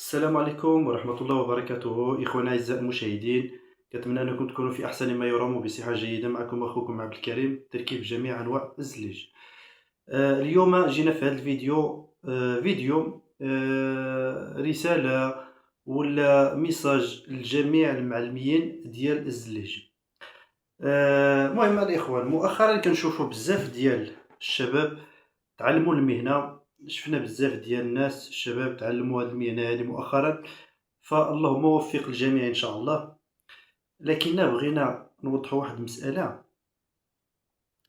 السلام عليكم ورحمة الله وبركاته إخواني أعزائي المشاهدين. كنتمنى أنكم تكونوا في أحسن ما يرام وبصحة جيدة. معكم أخوكم عبد الكريم، تركيب جميع أنواع الزليج. اليوم جينا في هذا الفيديو، فيديو رسالة ولا ميساج لجميع المعلمين ديال الزليج. المهم الإخوان، مؤخرا كنشوفوا بزاف ديال الشباب تعلموا المهنة. شفنا بزاف ديال الناس الشباب تعلموا هذه المهنة هذه مؤخرا، فاللهم وفق الجميع إن شاء الله. لكننا بغينا نوضحوا واحد المسألة.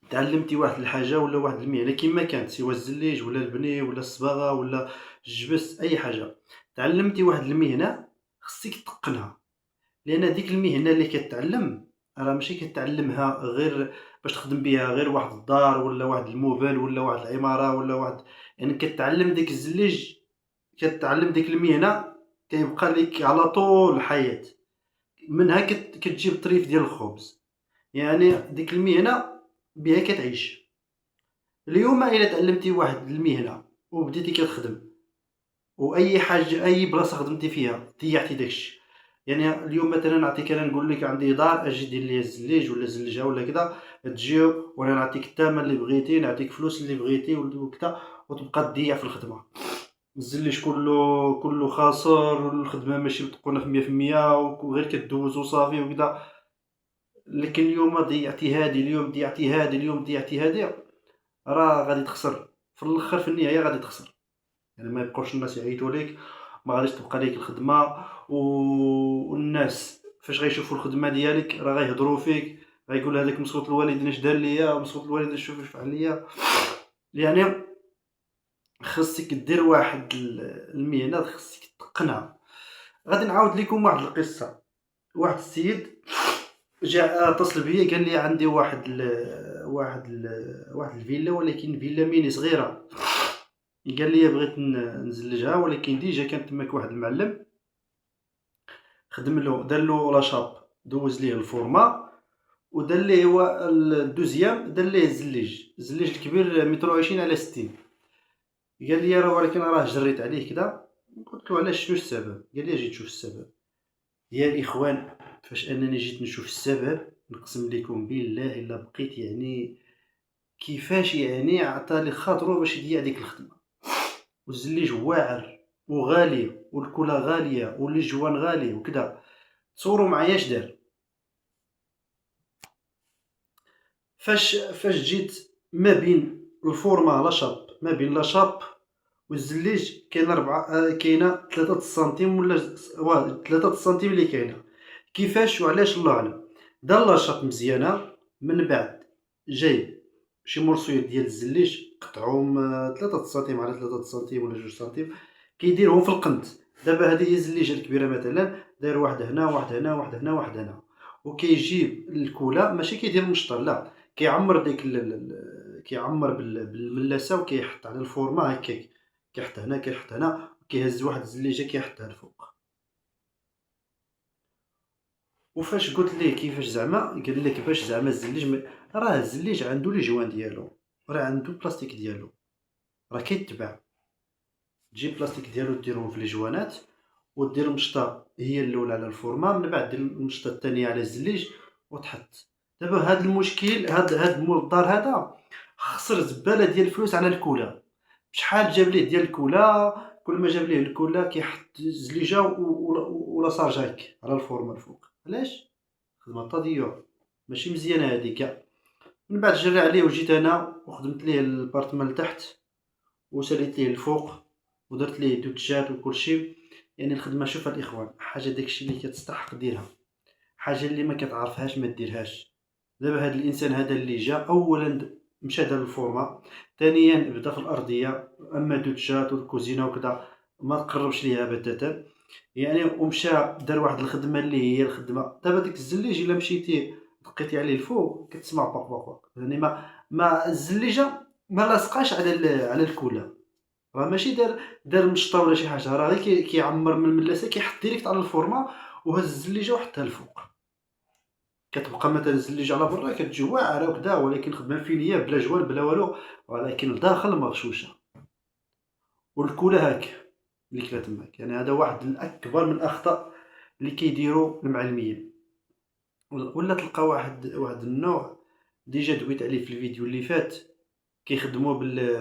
تعلمتي واحد الحاجة ولا واحد المهنة كما كانت، سواء الزليج ولا البني ولا الصباغة ولا الجبس أي حاجة، تعلمتي واحد المهنة خصك تتقنها. لأن ديك المهنة اللي كتعلم راه ماشي كتعلمها غير باش تخدم بها غير واحد الدار ولا واحد الموبل ولا واحد العمارة ولا واحد، يعني كتعلم ديك الزليج، كتعلم ديك المهنة كيبقى ليك على طول الحياة. منها كتجيب طريف ديال الخبز، يعني ديك المهنة بها كتعيش. اليوم إلا تعلمتي واحد المهنة وبديتي كتخدم، واي حاجه اي بلاصه خدمتي فيها ضيعتي داكشي. يعني اليوم مثلا نعطيك، انا نقول لك عندي دار اجي دير لي الزليج ولا زلجها ولا كذا، تجي وانا نعطيك الثمن اللي بغيتي، نعطيك فلوس اللي بغيتي وكذا، وتبقى تضيع في الخدمه. الزليج كله خاسر، والخدمه ماشي متقونه في 100%، وغير كدوز وصافي وكذا. لكن اليوم ضيعتي هادي، اليوم ضيعتي هادي، اليوم ضيعتي هادي، راه غادي تخسر في الاخر، في النهايه غادي تخسر. يعني ما يبقاوش الناس يعيطوا ليك، ما غاديش تبقى ليك الخدمه، والناس فاش غيشوفوا الخدمه ديالك راه غيهضروا فيك، غيقول هذاك مسخوط الوالدين اش دار ليا، مسخوط الوالدين شوف اش فعل ليا. يعني خصك دير واحد المهنه خصك تتقنها. غادي نعاود لكم واحد القصه. واحد السيد جا اتصل بيا قال لي عندي واحد الفيلا، ولكن فيلا ميني صغيره. قال لي بغيت نزلجها، ولكن ديجا كان تماك واحد المعلم خدم له، دار له لاشاب، دوز ليه الفورما، ودار ليه هو الدوزيام، دار ليه الزليج الكبير متر وعشرين على 60. قال لي راه ولكن راه جريت عليه كذا. قلت له علاش، شنو السبب؟ قال لي اجي تشوف السبب. يا الاخوان، فاش انني جيت نشوف السبب، نقسم لكم بالله الا بقيت يعني كيفاش يعني عطالي خاطرو باش يضيع ديك الخدمه. والزليج واعر وغالي، والكولا غاليه، والجوان غالي وكذا. تصوروا معايا اش دار. فاش جيت ما بين الفورما لاشاب، ما بين لاشاب والزليج كاينه كاينه 3 سنتيم ولا 3 سنتيم اللي كاينه. كيفاش وعلاش الله اعلم. دار لاشاب مزيانه، من بعد جايب شي مرصيات ديال الزليج قطعهم 3 سنتيم على 3 سنتيم ولا 2 سنتيم، كيديرهم في القنت. دابا هذه هي الزليجه الكبيره مثلا، داير واحد هنا واحد هنا واحد هنا واحد هنا. وكيجيب الكولا ماشي كيدير المشطر، لا، كيعمر ديك كيعمر بالملاسه، وكيحط على الفورما هكاك، كيحط هنا كيحط هنا، وكيهز واحد الزليجه كيحطها الفوق. وفاش قلت ليه كيفاش زعما، قال لك باش زعما الزليج راه الزليج عنده لي جوان ديالو، راه عنده بلاستيك ديالو، راه كيتباع. تجيب بلاستيك ديالو ديرهم في لي جوانات، ودير المشطه هي الاولى على الفورما، من بعد دير المشطه الثانيه على الزليج وتحط. دابا هذا المشكل، هاد مول الدار هذا خسر زباله ديال الفلوس على الكولا. شحال جاب ليه ديال الكولا، كل ما جاب ليه الكولا كيحط زليجه ولا صارجاك على الفورما الفوق. علاش؟ خدمه تضيع، ماشي مزيانه هذيك. من بعد جرى عليه وجيت انا وخدمت ليه البارتمان لتحت، وساليت ليه الفوق، ودرت ليه دوتشات وكلشي. يعني الخدمه، شوف الاخوان، حاجه داكشي اللي كتستحق ديرها، حاجه اللي ما كتعرفهاش ما ديرهاش. دابا هذا الانسان هذا اللي جا، اولا مشى دار الفورما، ثانيا بدا في الارضيه، اما دوتشات والكوزينه وكذا ما تقربش ليها بتاتا. يعني ومشى دار واحد الخدمه اللي هي الخدمه. دابا ديك الزليج الا مشيتي دقيتي عليه الفوق كتسمع بق بق بق، يعني ما الزليجه ما لاصقاش على الكولا. راه ماشي دار مشطه ولا شي حاجه، راه غير كيعمر من الملاسه، كيحط ديريكت على الفورما، وهز الزليجه وحطها الفوق. كتبقى مثلا الزليجه على برا كتجي واعره وكذا، ولكن خدمه فينيه بلا جوان بلا والو، ولكن الداخل مغشوشه. والكولا هاك اللي كلا تماك. يعني هذا واحد من اكبر من الاخطاء اللي كيديروا المعلمين. ولا تلقى واحد النوع ديجا دويت عليه في الفيديو اللي فات، كيخدموا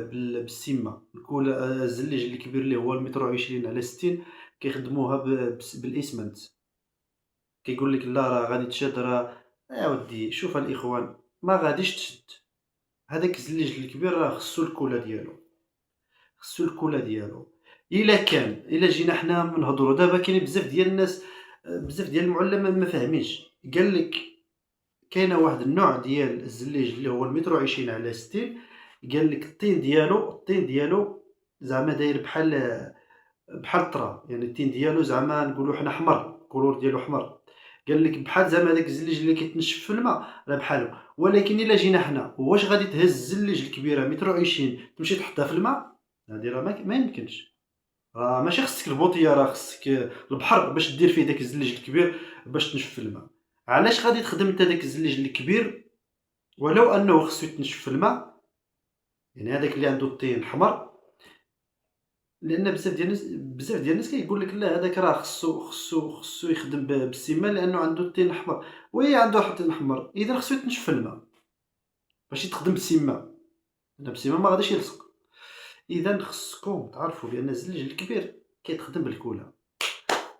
بالسمه الكولا، الزليج اللي كبير اللي هو المتر 20 على 60 كيخدموها بالاسمنت. كيقول لك لا راه غادي تشد، راه يا ودي شوف الاخوان ما غاديش تشد. هذاك الزليج الكبير راه خصو الكولا ديالو، خصو الكولا ديالو. الا جينا حنا نهضروا دابا، كاين بزاف ديال الناس، بزاف ديال المعلمين ما فاهمينش. قال لك كاينه واحد النوع ديال الزليج اللي هو المتر 20 على 60، قال لك الطين ديالو زعما داير بحال التراب. يعني التين ديالو زعما نقولوا حنا حمر، الكولور ديالو حمر. قال لك بحال زعما داك الزليج اللي كيتنشف في الماء راه بحالو. ولكن الا جينا حنا، واش غادي تهز الزليج الكبيره متر 20 تمشي تحطها في الماء؟ هادي راه ما يمكنش. راه ماشي خصك البوطيه، راه خصك البحر باش دير فيه داك الزليج الكبير باش تنشف في الماء. علاش غادي تخدم انت داك الزليج الكبير ولو انه خصو يتنشف في الماء؟ يعني هذاك اللي عنده الطين الحمر. لان بزاف ديال الناس كيقول لك لا هذاك راه خصو يخدم بالسيمان لانه عنده الطين احمر. وي عنده الطين احمر، اذا خصو يتنشف في الماء باش تخدم بالسيمان، لان بالسيمان ما غاديش يلصق. اذا خصكم تعرفوا بان الزليج الكبير كيتخدم بالكولا.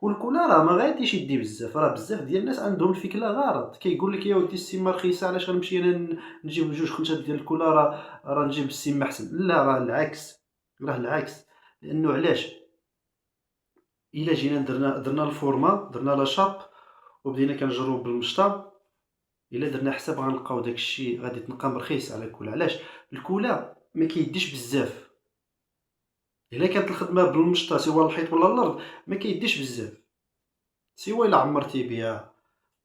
والكولا راه ما غاديش يدي بزاف. راه بزاف ديال الناس عندهم الفكره غلط، كيقول لك يا ودي السيمه رخيصه، علاش غنمشي انا نجيب جوج خنشات ديال الكولا؟ راه نجيب السيمه احسن. لا، راه العكس. لانه علاش؟ الا جينا درنا الفورما، درنا لا شاب وبدينا كنجرو بالمشطه، الا درنا حساب غنلقاو داكشي غادي تنقام رخيص على الكولا. علاش؟ الكولا ما كيديش بزاف. الا كانت الخدمه بالمشطه سواء الحيط ولا الارض ما كيديش بزاف، سوا الا عمرتي بها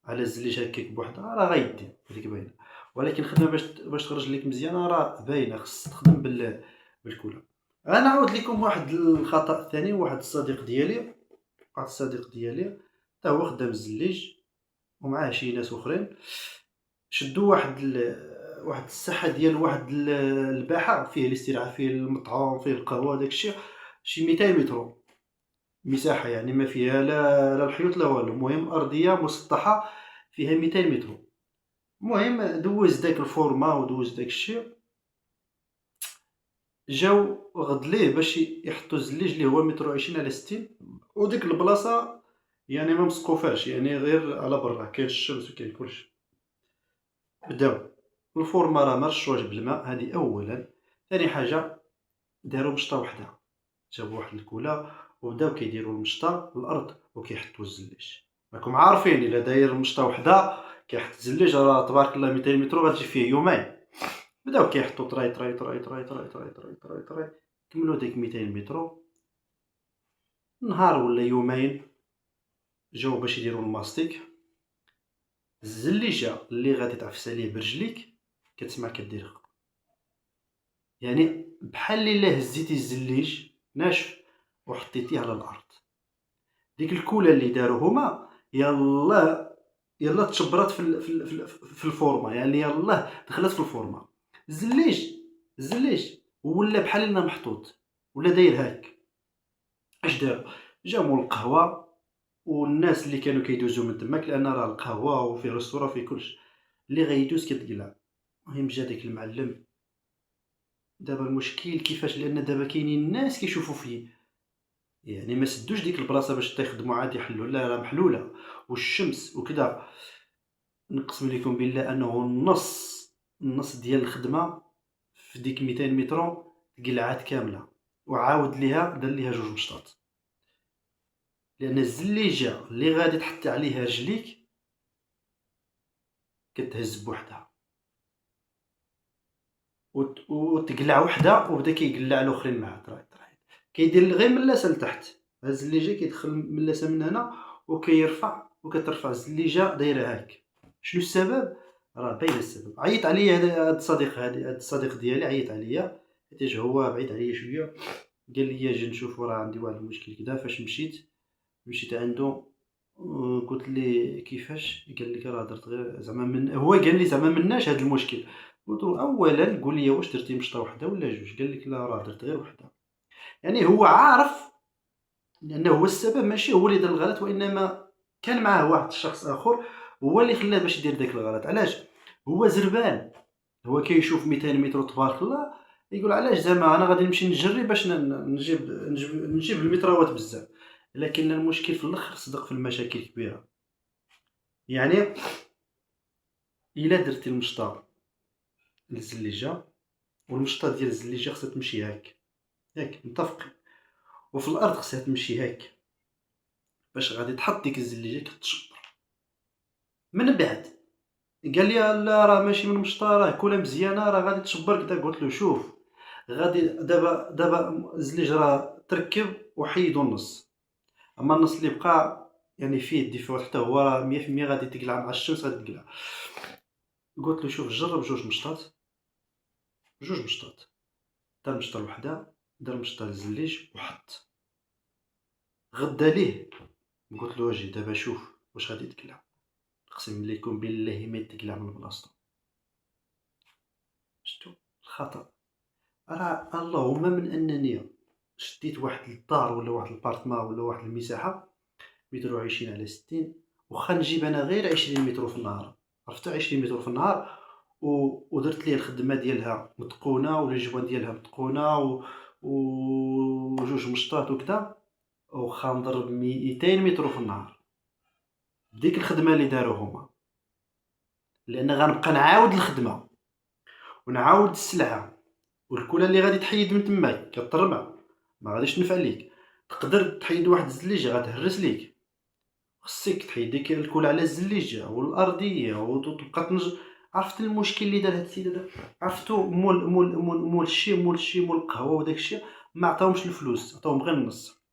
على الزليج هكاك بوحدها راه غيدي، هذيك باينه. ولكن الخدمه باش تخرج لك مزيانه راه باينه، خص تخدم بالكولا. انا نعاود لكم واحد الخطا ثاني. واحد الصديق ديالي حتى هو خدام الزليج ومعاه شي ناس اخرين، شدوا واحد الساحه ديال واحد الباحه فيه الاستراحه، فيه المطعم، فيه القهوه، داكشي شي 200 متر مساحه. يعني ما فيها لا الحيوط لا والو. المهم ارضيه مسطحه فيها 200 متر. المهم دوز داك الفورما ودوز داك الشيء، جاو غد ليه باش يحطوا الزليج اللي هو متر 20 على 60. وديك البلاصه يعني ما مسقوفاش، يعني غير على برا كاين الشمس وكاين كلشي. بداو الفورما راه ما رشوهاش بالماء، هذه اولا. ثاني حاجه داروا مشطه وحده، جابوا واحد الكولا وبداو كيديروا المشطه الارض وكيحطوا الزليج. راكم عارفين الا داير مشطه وحده كيحط الزليج راه تبارك الله 200 متر غتجي فيه يومين. بداو كيحطوا طراي طراي طراي طراي طراي طراي طراي طراي طراي، كملوا ديك 200 متر. نهار ولا يومين جاو باش يديروا الماستيك. الزليجه اللي غادي تعفس عليه برجليك كتسمع كدير غق. يعني بحال الا هزيتي الزليج ناشف وحطيتيه على الارض. ديك الكولا اللي داروا هما يلا تشبرات في الفورما، يعني يلا دخلت في الفورما. الزليج ولا بحال انه محطوط ولا داير هاك. اش داروا؟ جابوا القهوه والناس اللي كانوا كيدوزوا من تماك، لان راه القهوه وفي ريستورا في كلشي اللي غيدوز كيتقلع. المهم جا داك المعلم. دابا المشكل كيفاش؟ لان دابا كاينين الناس كيشوفوا فيه، يعني ما سدوش ديك البلاصه باش تخدموا عادي يحلوا، لا راه محلوله والشمس وكذا. نقسم لكم بالله انه النص ديال الخدمه في ديك 200 متر تقلعات كامله، وعاود ليها دار ليها جوج مشطات. لان الزليجه اللي غادي تحط عليها رجليك كتهز بوحدها وتقلع وحده وبدا كيقلع الاخرين معاه طراي طراي. كيدير غير من لاسه لتحت. الزليجه كيدخل من لاسه من هنا وكيرفع وكترفع الزليجه دايره هاك. شنو السبب؟ راه باين السبب. عيط عليا هذا الصديق ديالي، عيط عليا حيت هو بعيد عليا شويه. قال لي جي نشوف، راه عندي واحد المشكل كذا. فاش مشيت عنده قلت لي كيفاش؟ قال لك راه درت غير زعما هو قال لي زعما مناش هذا المشكل. قلت له اولا قول لي واش درتي مشطه وحده ولا جوج؟ قال لك لا راه درت غير وحده. يعني هو عارف لانه هو السبب، ماشي هو اللي دار الغلط، وانما كان معاه واحد الشخص اخر هو اللي خلاه باش يدير داك الغلط. علاش؟ هو زربان، هو كيشوف 200 متر تبارك الله، يقول علاش زعما انا غادي نمشي نجري باش نجيب المتراوات بزاف. لكن المشكل في الاخر صدق في المشاكل كبيره. يعني الا درتي المشطه للزليجه، والمشطه ديال الزليجه خصها تمشي هاك، ياك متفقين؟ وفي الارض خصها تمشي هاك، باش غادي تحط ديك الزليجه كتشبر. من بعد قال لي لا راه ماشي من المشطه، راه كلها مزيانه، راه غادي تشبر كدا. قلت له شوف، غادي دابا الزليج راه تركب وحيدو النص، اما النص اللي بقى يعني فيه ديفو حتى هو راه 100% غادي تقلع مع الشمس، غادي تقلع. قلت له شوف جرب جوج مشطات، جوج مشطات، دار مشطه وحده، دار مشطه للزليج وحط. غدا ليه قلت له اجي دابا شوف واش غادي تقلع. اقسم لكم بالله ما تقلع من بلاصتو. شتو الخطأ؟ راه اللهم من انني شديت واحد الدار ولا واحد البارتما ولا واحد المساحه متر وعشرين على 60، وخا نجيب انا غير 20 متر في النهار، عرفتو 20 متر في النهار، ودرت ليه الخدمه ديالها متقونه والجوان ديالها متقونه وجوج مشطات وكذا، وخا نضرب 200 متر في النهار بديك الخدمه اللي داروا هما. لان غنبقى نعاود الخدمه ونعاود السلعه، والكولا اللي غادي تحيد من تماك كطرمع ما غاديش تنفع ليك. تقدر تحيد واحد الزليجه غتهرس ليك، خصك تحيد ديك الكل على الزليجه والارضيه وتبقى عرفت المشكل اللي دار هاد السيد هذا؟ عرفتو مول الشي مول القهوه وداك الشيء، ما عطاهمش الفلوس، عطاهم غير النص.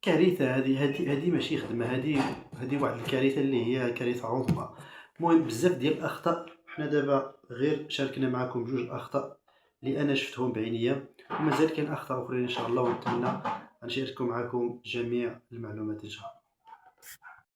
كارثه. هذه ماشي خدمه، هذه واحد الكارثه اللي هي كارثه عظمى. المهم بزاف ديال الاخطاء، حنا دابا غير شاركنا معكم بجوج الاخطاء اللي انا شفتهم بعينيا، ومازال كاين اخطاء اخرين ان شاء الله، ونتمنى ان نشارك معكم جميع المعلومات ان شاء الله.